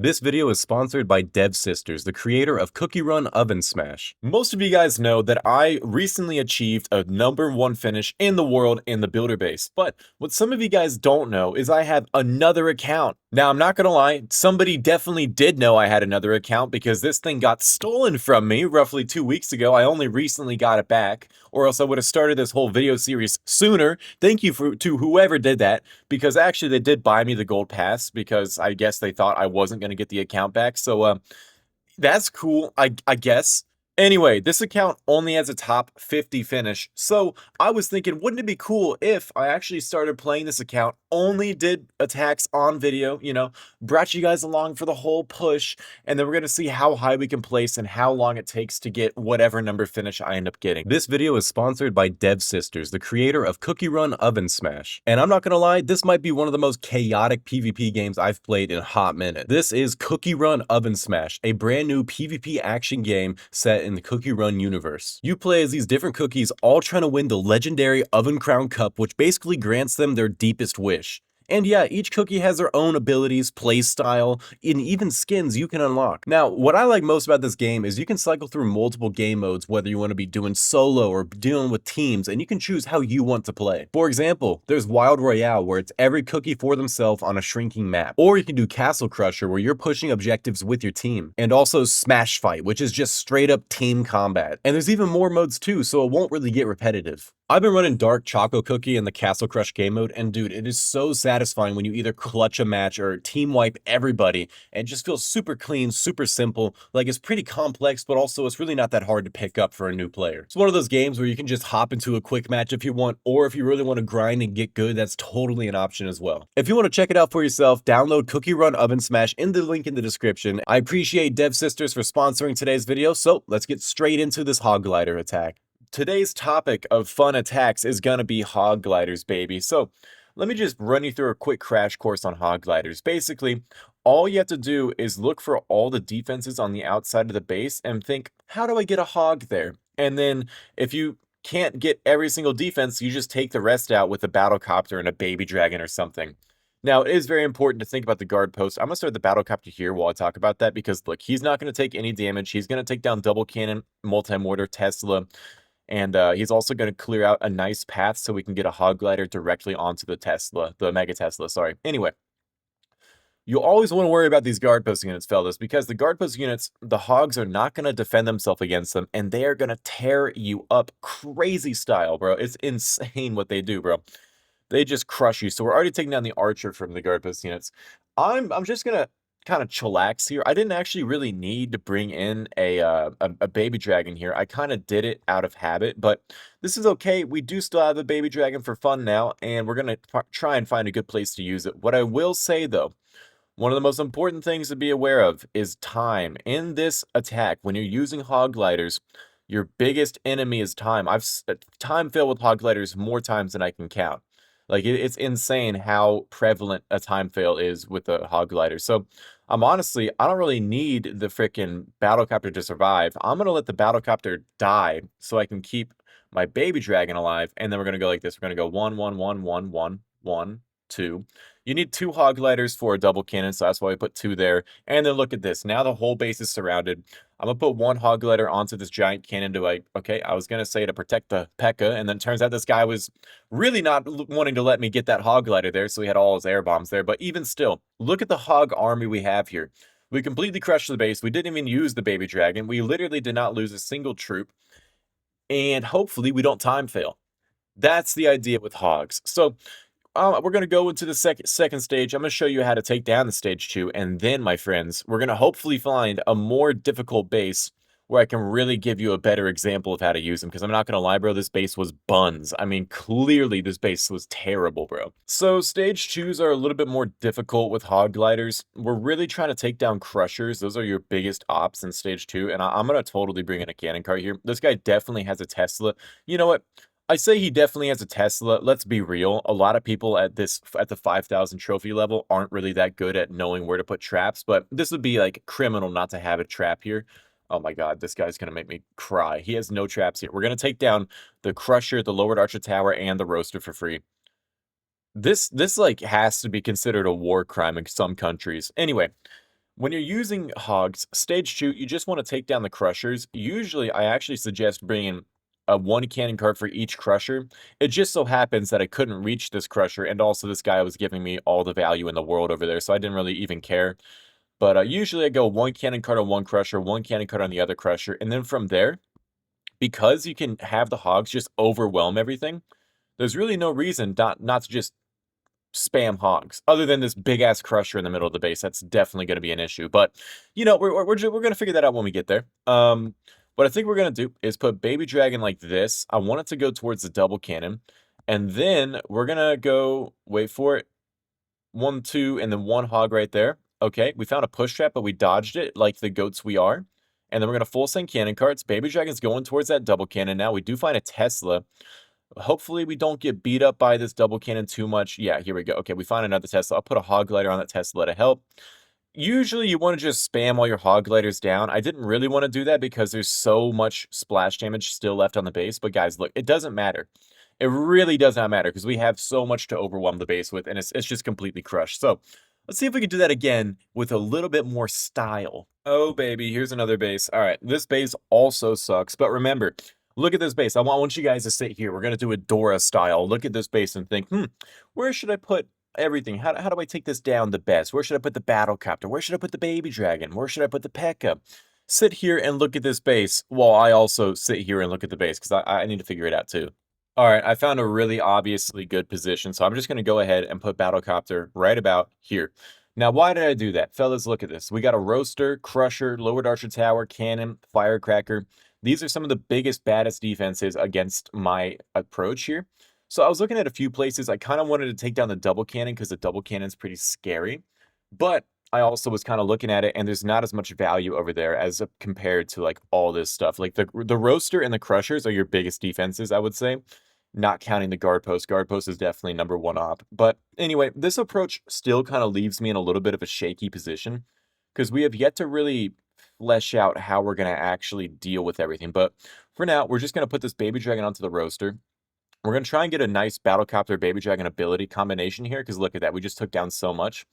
This video is sponsored by Dev Sisters, the creator of Cookie Run Oven Smash. Most of you guys know that I recently achieved a #1 finish in the world in the builder base, but what some of you guys don't know is I have another account. Now, I'm not gonna lie, somebody definitely did know I had another account because this thing got stolen from me roughly 2 weeks ago. I only recently got it back, or else I would have started this whole video series sooner. Thank you to whoever did that, because actually they did buy me the gold pass because I guess they thought I wasn't going to get the account back. So that's cool, I guess. Anyway, this account only has a top 50 finish, so I was thinking, wouldn't it be cool if I actually started playing this account, only did attacks on video, brought you guys along for the whole push, and then we're going to see how high we can place and how long it takes to get whatever number finish I end up getting. This video is sponsored by Dev Sisters, the creator of Cookie Run Oven Smash. And I'm not going to lie, this might be one of the most chaotic PvP games I've played in a hot minute. This is Cookie Run Oven Smash, a brand new PvP action game set in the Cookie Run universe. You play as these different cookies, all trying to win the legendary Oven Crown Cup, which basically grants them their deepest wish. And yeah, each cookie has their own abilities, play style, and even skins you can unlock. Now, what I like most about this game is you can cycle through multiple game modes, whether you want to be doing solo or dealing with teams, and you can choose how you want to play. For example, there's Wild Royale, where it's every cookie for themselves on a shrinking map. Or you can do Castle Crusher, where you're pushing objectives with your team. And also Smash Fight, which is just straight up team combat. And there's even more modes too, so it won't really get repetitive. I've been running Dark Choco Cookie in the Castle Crush game mode, and dude, it is so satisfying when you either clutch a match or team wipe everybody, and it just feels super clean, super simple. Like, it's pretty complex, but also it's really not that hard to pick up for a new player. It's one of those games where you can just hop into a quick match if you want, or if you really want to grind and get good, that's totally an option as well. If you want to check it out for yourself, download Cookie Run Oven Smash in the link in the description. I appreciate Dev Sisters for sponsoring today's video, so let's get straight into this hog glider attack. Today's topic of fun attacks is gonna be hog gliders, baby. So let me just run you through a quick crash course on hog gliders. Basically, all you have to do is look for all the defenses on the outside of the base and think, how do I get a hog there? And then if you can't get every single defense, you just take the rest out with a battlecopter and a baby dragon or something. Now, it is very important to think about the guard post. I'm going to start the battlecopter here while I talk about that because, look, he's not going to take any damage. He's going to take down double cannon, multi-mortar, Tesla, and he's also going to clear out a nice path so we can get a hog glider directly onto the Tesla, the Mega Tesla, sorry. Anyway, you always want to worry about these guard post units, fellas, because the guard post units, the hogs are not going to defend themselves against them, and they are going to tear you up crazy style, bro. It's insane what they do, bro. They just crush you. So we're already taking down the archer from the guard post units. I'm just going to kind of chillax here. I didn't actually really need to bring in a baby dragon here. I kind of did it out of habit, but this is okay. We do still have a baby dragon for fun now, and we're going to try and find a good place to use it. What I will say, though, one of the most important things to be aware of is time. In this attack, when you're using hog gliders, your biggest enemy is time. I've time failed with hog gliders more times than I can count. Like, it's insane how prevalent a time fail is with the hog glider. So, honestly, I don't really need the freaking battlecopter to survive. I'm going to let the battlecopter die so I can keep my baby dragon alive. And then we're going to go like this. We're going to go 1, 1, 1, 1, 1, 1, 2. You need 2 hog gliders for a double cannon, so that's why we put 2 there. And then look at this. Now the whole base is surrounded. I'm going to put 1 hog glider onto this giant cannon to, like, okay, I was going to say to protect the P.E.K.K.A., and then it turns out this guy was really not wanting to let me get that hog glider there, so he had all his air bombs there. But even still, look at the hog army we have here. We completely crushed the base. We didn't even use the baby dragon. We literally did not lose a single troop. And hopefully we don't time fail. That's the idea with hogs. So we're going to go into the second stage. I'm going to show you how to take down the stage 2. And then, my friends, we're going to hopefully find a more difficult base where I can really give you a better example of how to use them. Because I'm not going to lie, bro, this base was buns. I mean, clearly this base was terrible, bro. So stage 2s are a little bit more difficult with hog gliders. We're really trying to take down crushers. Those are your biggest ops in stage 2. And I'm going to totally bring in a cannon cart here. This guy definitely has a Tesla. You know what? I say he definitely has a Tesla. Let's be real. A lot of people at the 5,000 trophy level aren't really that good at knowing where to put traps, but this would be like criminal not to have a trap here. Oh my god, this guy's going to make me cry. He has no traps here. We're going to take down the Crusher, the Lowered Archer Tower, and the Roaster for free. This like has to be considered a war crime in some countries. Anyway, When you're using hogs, stage 2, you just want to take down the crushers. Usually, I actually suggest bringing a 1 cannon cart for each crusher. It just so happens that I couldn't reach this crusher, and also this guy was giving me all the value in the world over there, so I didn't really even care. But usually I go 1 cannon cart on one crusher, 1 cannon cart on the other crusher, and then from there, because you can have the hogs just overwhelm everything, there's really no reason not to just spam hogs, other than this big ass crusher in the middle of the base. That's definitely going to be an issue. But you know, we're going to figure that out when we get there. What I think we're going to do is put baby dragon like this. I want it to go towards the double cannon, and then we're going to go wait for it. 1, 2, and then 1 hog right there. Okay, we found a push trap, but we dodged it like the goats we are. And then we're going to full send cannon carts. Baby dragon's going towards that double cannon now. We do find a Tesla. Hopefully we don't get beat up by this double cannon too much. Yeah, here we go. Okay, we found another Tesla. I'll put a hog glider on that Tesla to help. Usually you want to just spam all your hog gliders down. I didn't really want to do that because there's so much splash damage still left on the base. But guys, look, it doesn't matter. It really does not matter because we have so much to overwhelm the base with, and it's just completely crushed. So let's see if we can do that again with a little bit more style. Oh, baby, here's another base. All right, this base also sucks, but remember, look at this base. I want you guys to sit here. We're going to do a Dora style. Look at this base and think, where should I put everything? How do I take this down the best? Where should I put the battle copter? Where should I put the baby dragon? Where should I put the P.E.K.K.A.? Sit here and look at this base while I also sit here and look at the base because I need to figure it out too. All right, I found a really obviously good position, so I'm just going to go ahead and put Battlecopter right about here. Now, why did I do that? Fellas, look at this. We got a Roaster, Crusher, Lowered Archer Tower, Cannon, Firecracker. These are some of the biggest, baddest defenses against my approach here. So I was looking at a few places. I kind of wanted to take down the double cannon because the double cannon's pretty scary. But I also was kind of looking at it, and there's not as much value over there as compared to like all this stuff. Like the Roaster and the Crushers are your biggest defenses, I would say, not counting the guard post. Guard post is definitely #1 op. But anyway, this approach still kind of leaves me in a little bit of a shaky position because we have yet to really flesh out how we're going to actually deal with everything. But for now, we're just going to put this baby dragon onto the Roaster. We're going to try and get a nice Battlecopter baby dragon ability combination here because look at that. We just took down so much.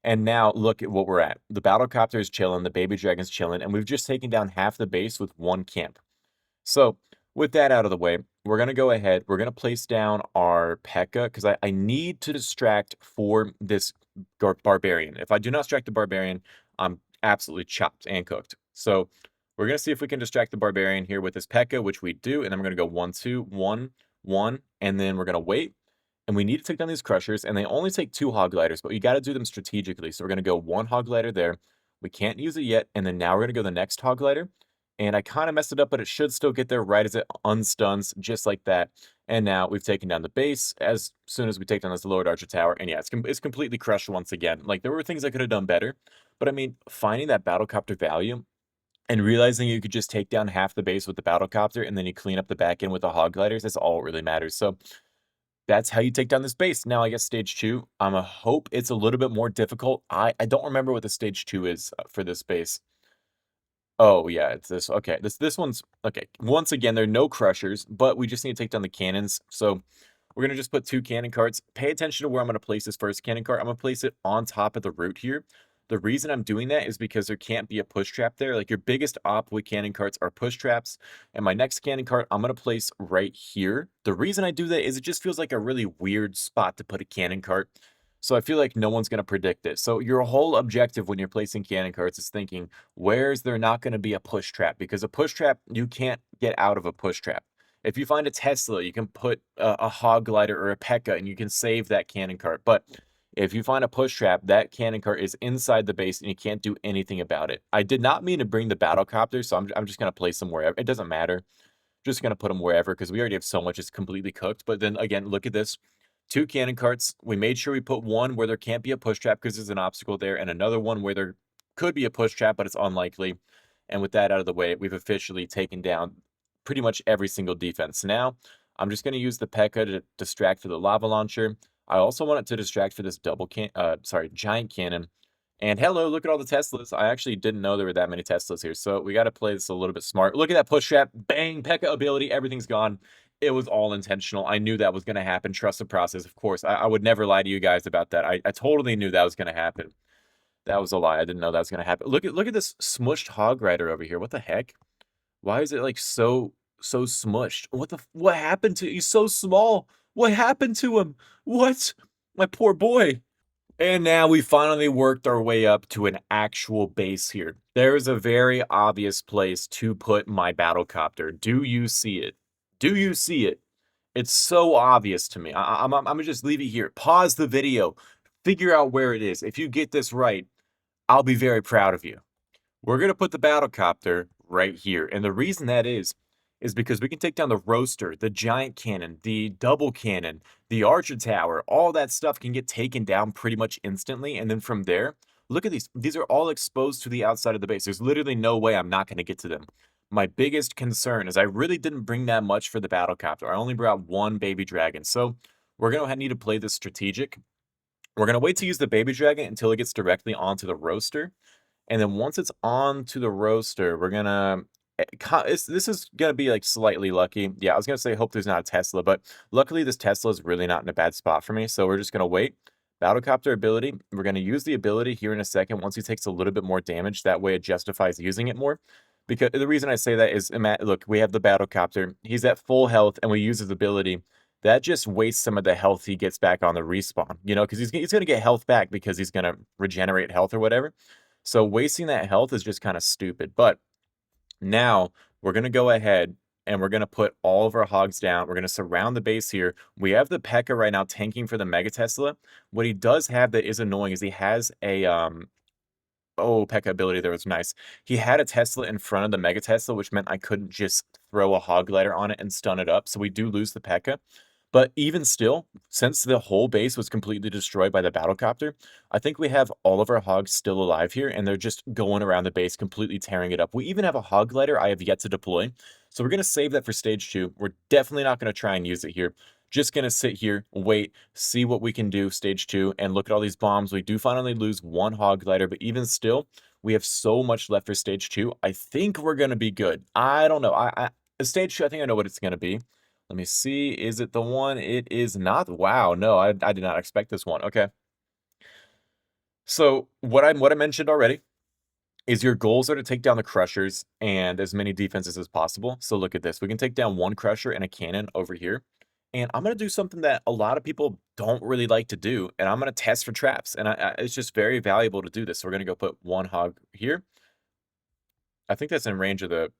And now look at what we're at. The Battlecopter is chilling, the baby dragon's chilling, and we've just taken down half the base with 1 camp. So with that out of the way, we're going to go ahead. We're going to place down our P.E.K.K.A. because I need to distract for this Barbarian. If I do not distract the Barbarian, I'm absolutely chopped and cooked. So we're going to see if we can distract the Barbarian here with this P.E.K.K.A., which we do. And then we're going to go 1, 2, 1, 1. And then we're going to wait. And we need to take down these Crushers. And they only take 2 Hog Gliders, but you got to do them strategically. So we're going to go 1 Hog Glider there. We can't use it yet. And then now we're going to go the next Hog Glider. And I kind of messed it up, but it should still get there right as it unstuns, just like that. And now we've taken down the base as soon as we take down this Lowered Archer Tower. And yeah, it's completely crushed once again. Like, there were things I could have done better. But I mean, finding that Battlecopter value and realizing you could just take down half the base with the Battlecopter and then you clean up the back end with the Hog Gliders, that's all it really matters. So that's how you take down this base. Now, I guess stage 2, I'm a hope it's a little bit more difficult. I don't remember what the stage 2 is for this base. Oh, yeah, it's this. Okay, this one's okay. Once again, there are no crushers, but we just need to take down the cannons. So we're going to just put 2 cannon carts. Pay attention to where I'm going to place this first cannon cart. I'm going to place it on top of the root here. The reason I'm doing that is because there can't be a push trap there. Like, your biggest op with cannon carts are push traps. And my next cannon cart, I'm going to place right here. The reason I do that is it just feels like a really weird spot to put a cannon cart. So I feel like no one's going to predict it. So your whole objective when you're placing cannon carts is thinking, where's there not going to be a push trap? Because a push trap, you can't get out of a push trap. If you find a Tesla, you can put a Hog Glider or a P.E.K.K.A. and you can save that cannon cart. But if you find a push trap, that cannon cart is inside the base and you can't do anything about it. I did not mean to bring the Battlecopter, so I'm just going to place them wherever. It doesn't matter. Just going to put them wherever because we already have so much. It's completely cooked. But then again, look at this. 2 cannon carts. We made sure we put one where there can't be a push trap because there's an obstacle there, and another one where there could be a push trap, but it's unlikely. And with that out of the way, we've officially taken down pretty much every single defense. Now, I'm just going to use the P.E.K.K.A. to distract for the lava launcher. I also want it to distract for this giant cannon. And hello, look at all the Teslas. I actually didn't know there were that many Teslas here, so we got to play this a little bit smart. Look at that push trap. Bang, P.E.K.K.A. ability. Everything's gone. It was all intentional. I knew that was going to happen. Trust the process, of course. I would never lie to you guys about that. I totally knew that was going to happen. That was a lie. I didn't know that was gonna happen. Look at this smushed hog rider over here. What the heck? Why is it like so smushed? What happened to he's so small. What happened to him? What? My poor boy. And now we finally worked our way up to an actual base here. There is a very obvious place to put my battlecopter. Do you see it? Do you see it? It's so obvious to me. I'm gonna just leave it here. Pause the video. Figure out where it is. If you get this right, I'll be very proud of you. We're going to put the battlecopter right here. And the reason that is because we can take down the roaster, the giant cannon, the double cannon, the archer tower. All that stuff can get taken down pretty much instantly. And then from there, look at these. These are all exposed to the outside of the base. There's literally no way I'm not going to get to them. My biggest concern is I really didn't bring that much for the battlecopter. I only brought one baby dragon. So we're going to need to play this strategic. We're going to wait to use the baby dragon until it gets directly onto the roaster. And then once it's on to the roaster, we're gonna. This is gonna be like slightly lucky. Yeah, I was gonna say hope there's not a Tesla, but luckily this Tesla is really not in a bad spot for me. So we're just gonna wait. Battlecopter ability. We're gonna use the ability here in a second. Once he takes a little bit more damage, that way it justifies using it more. Because the reason I say that is, look, we have the battlecopter. He's at full health, and we use his ability. That just wastes some of the health he gets back on the respawn. You know, because he's gonna get health back because he's gonna regenerate health or whatever. So wasting that health is just kind of stupid. But now we're going to go ahead and we're going to put all of our hogs down. We're going to surround the base here. We have the P.E.K.K.A. right now tanking for the Mega Tesla. What he does have that is annoying is he has a oh, P.E.K.K.A. ability there was nice. He had a Tesla in front of the Mega Tesla, which meant I couldn't just throw a hog glider on it and stun it up. So we do lose the P.E.K.K.A. But even still, since the whole base was completely destroyed by the battlecopter, I think we have all of our hogs still alive here, and they're just going around the base, completely tearing it up. We even have a hog glider I have yet to deploy, so we're going to save that for stage 2. We're definitely not going to try and use it here. Just going to sit here, wait, see what we can do stage 2, and look at all these bombs. We do finally lose one hog glider, but even still, we have so much left for stage 2. I think we're going to be good. I don't know. Stage 2, I think I know what it's going to be. Let me see. Is it the one? It is not. Wow, no, I did not expect this one. Okay. So what I mentioned already is your goals are to take down the crushers and as many defenses as possible. So look at this. We can take down one crusher and a cannon over here. And I'm going to do something that a lot of people don't really like to do. And I'm going to test for traps. And it's just very valuable to do this. So we're going to go put one hog here. I think that's in range of the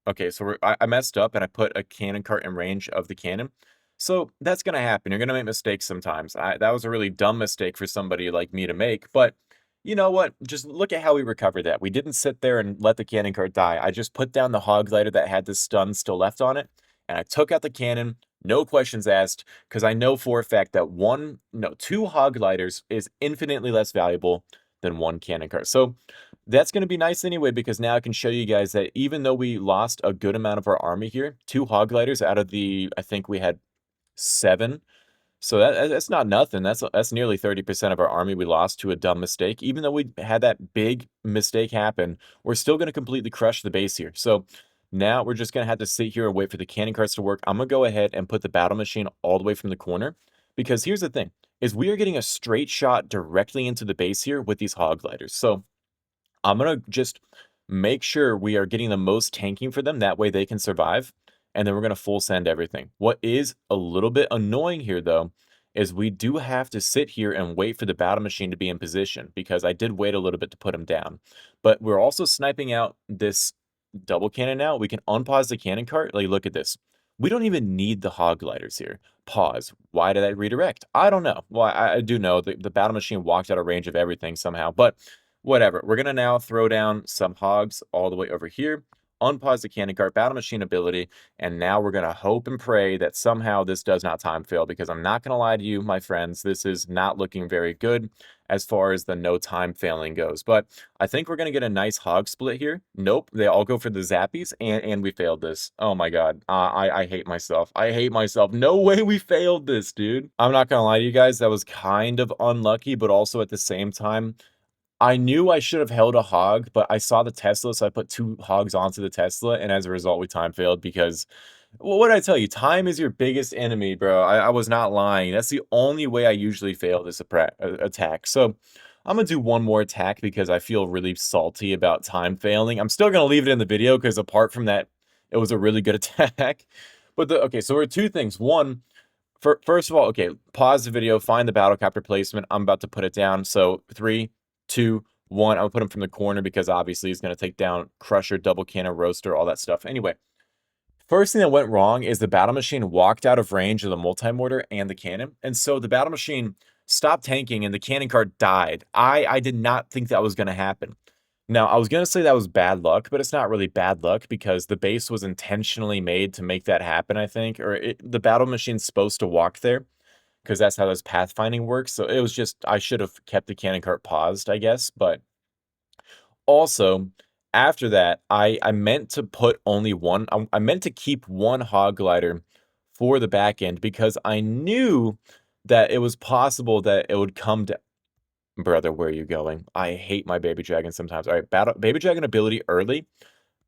okay, so I messed up and I put a cannon cart in range of the cannon. So that's going to happen. You're going to make mistakes sometimes. That was a really dumb mistake for somebody like me to make. But you know what? Just look at how we recovered that. We didn't sit there and let the cannon cart die. I just put down the hog glider that had the stun still left on it. And I took out the cannon. No questions asked. Because I know for a fact that two hog gliders is infinitely less valuable than one cannon cart. So that's going to be nice anyway, because now I can show you guys that even though we lost a good amount of our army here, 2 hog gliders out of the, I think we had 7. So that's not nothing. That's nearly 30% of our army we lost to a dumb mistake. Even though we had that big mistake happen, we're still going to completely crush the base here. So now we're just going to have to sit here and wait for the cannon carts to work. I'm going to go ahead and put the battle machine all the way from the corner, because here's the thing, is we are getting a straight shot directly into the base here with these hog gliders. So I'm going to just make sure we are getting the most tanking for them. That way they can survive. And then we're going to full send everything. What is a little bit annoying here, though, is we do have to sit here and wait for the battle machine to be in position, because I did wait a little bit to put him down. But we're also sniping out this double cannon now. We can unpause the cannon cart. Like, look at this. We don't even need the hog gliders here. Pause. Why did I redirect? I don't know. Well, I do know the battle machine walked out of range of everything somehow. But whatever. We're going to now throw down some hogs all the way over here, unpause the cannon cart, battle machine ability, and now we're going to hope and pray that somehow this does not time fail, because I'm not going to lie to you, my friends, this is not looking very good as far as the no time failing goes. But I think we're going to get a nice hog split here. Nope, they all go for the zappies, and we failed this. Oh my god, I hate myself. I hate myself. No way we failed this, dude. I'm not going to lie to you guys, that was kind of unlucky, but also at the same time, I knew I should have held a hog, but I saw the Tesla, so I put 2 hogs onto the Tesla, and as a result, we time failed because, well, what did I tell you? Time is your biggest enemy, bro. I was not lying. That's the only way I usually fail this attack. So I'm gonna do one more attack because I feel really salty about time failing. I'm still gonna leave it in the video because apart from that, it was a really good attack. But okay, so there are two things. One, first of all, okay, pause the video, find the battlecopter placement. I'm about to put it down. So 3, 2, 1. I'll put him from the corner because obviously he's gonna take down Crusher, double cannon, roaster, all that stuff. Anyway, first thing that went wrong is the battle machine walked out of range of the multi-mortar and the cannon. And so the battle machine stopped tanking and the cannon cart died. I did not think that was going to happen. Now, I was going to say that was bad luck, but it's not really bad luck because the base was intentionally made to make that happen, I think. Or the battle machine's supposed to walk there because that's how this pathfinding works. So it was just, I should have kept the cannon cart paused, I guess. But also, after that, I meant to put only one. I meant to keep one hog glider for the back end because I knew that it was possible that it would come to. Brother, where are you going? I hate my baby dragon sometimes. All right, baby dragon ability early.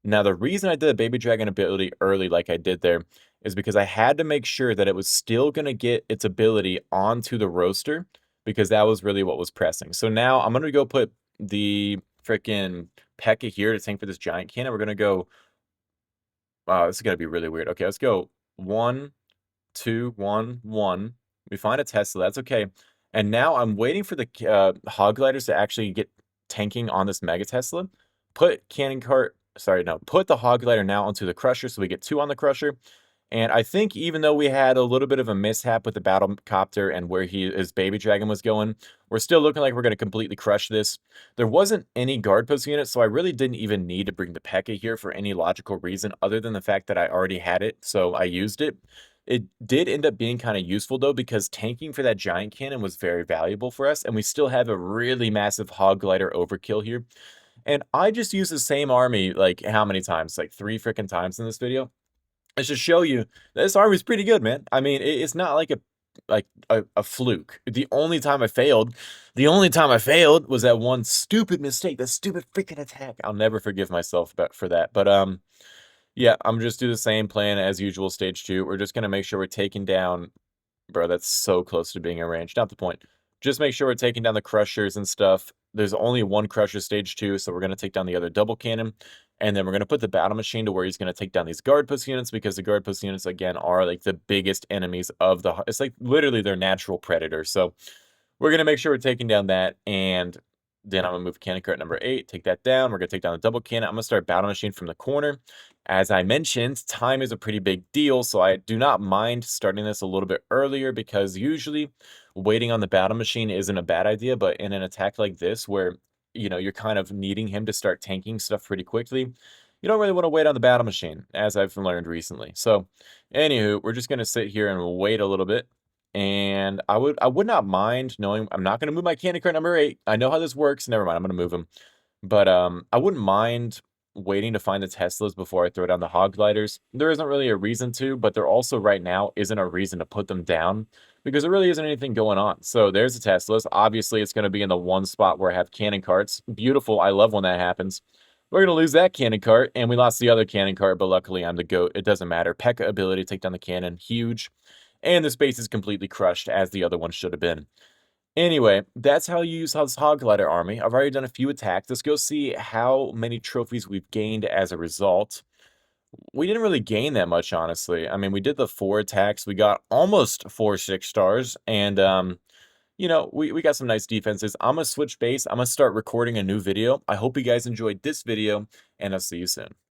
Now, the reason I did the baby dragon ability early like I did there is because I had to make sure that it was still going to get its ability onto the roaster because that was really what was pressing. So now I'm going to go put the freaking P.E.K.K.A here to tank for this giant cannon. We're going to go, wow, this is going to be really weird. Okay, let's go 1, 2, 1, 1. We find a Tesla, that's okay. And now I'm waiting for the hog gliders to actually get tanking on this Mega Tesla. Put cannon cart, sorry, no, put the hog glider now onto the crusher so we get 2 on the crusher. And I think even though we had a little bit of a mishap with the battle copter and where his baby dragon was going, we're still looking like we're going to completely crush this. There wasn't any guard post unit, so I really didn't even need to bring the P.E.K.K.A here for any logical reason other than the fact that I already had it, so I used it. It did end up being kind of useful though because tanking for that giant cannon was very valuable for us, and we still have a really massive hog glider overkill here. And I just used the same army like how many times? Like 3 freaking times in this video. It should show you this army's pretty good, man. I mean, it's not like a fluke. The only time I failed was that one stupid mistake, that stupid freaking attack. I'll never forgive myself for that. But yeah, I'm just do the same plan as usual, stage 2. We're just gonna make sure we're taking down. Bro, that's so close to being a range. Not the point. Just make sure we're taking down the crushers and stuff. There's only one crusher stage 2, so we're going to take down the other double cannon. And then we're going to put the battle machine to where he's going to take down these guard post units because the guard post units, again, are like the biggest enemies of the. It's like literally their natural predator. So we're going to make sure we're taking down that. And then I'm going to move cannon cart number 8, take that down. We're going to take down the double cannon. I'm going to start battle machine from the corner. As I mentioned, time is a pretty big deal, so I do not mind starting this a little bit earlier because usually waiting on the battle machine isn't a bad idea, but in an attack like this where, you know, you're kind of needing him to start tanking stuff pretty quickly, you don't really want to wait on the battle machine, as I've learned recently. So, anywho, we're just going to sit here and wait a little bit. And I would not mind knowing I'm not going to move my candy cart number 8. I know how this works. Never mind, I'm going to move him. But I wouldn't mind waiting to find the Teslas before I throw down the hog gliders. There isn't really a reason to, but there also right now isn't a reason to put them down because there really isn't anything going on. So there's the Teslas. Obviously, it's going to be in the one spot where I have cannon carts. Beautiful. I love when that happens. We're going to lose that cannon cart, and we lost the other cannon cart, but luckily I'm the GOAT. It doesn't matter. P.E.K.K.A ability to take down the cannon, huge. And the space is completely crushed, as the other one should have been. Anyway, that's how you use this hog glider army. I've already done a few attacks. Let's go see how many trophies we've gained as a result. We didn't really gain that much, honestly. I mean, we did the 4 attacks. We got almost 4 6 stars. And, you know, we got some nice defenses. I'm going to switch base. I'm going to start recording a new video. I hope you guys enjoyed this video, and I'll see you soon.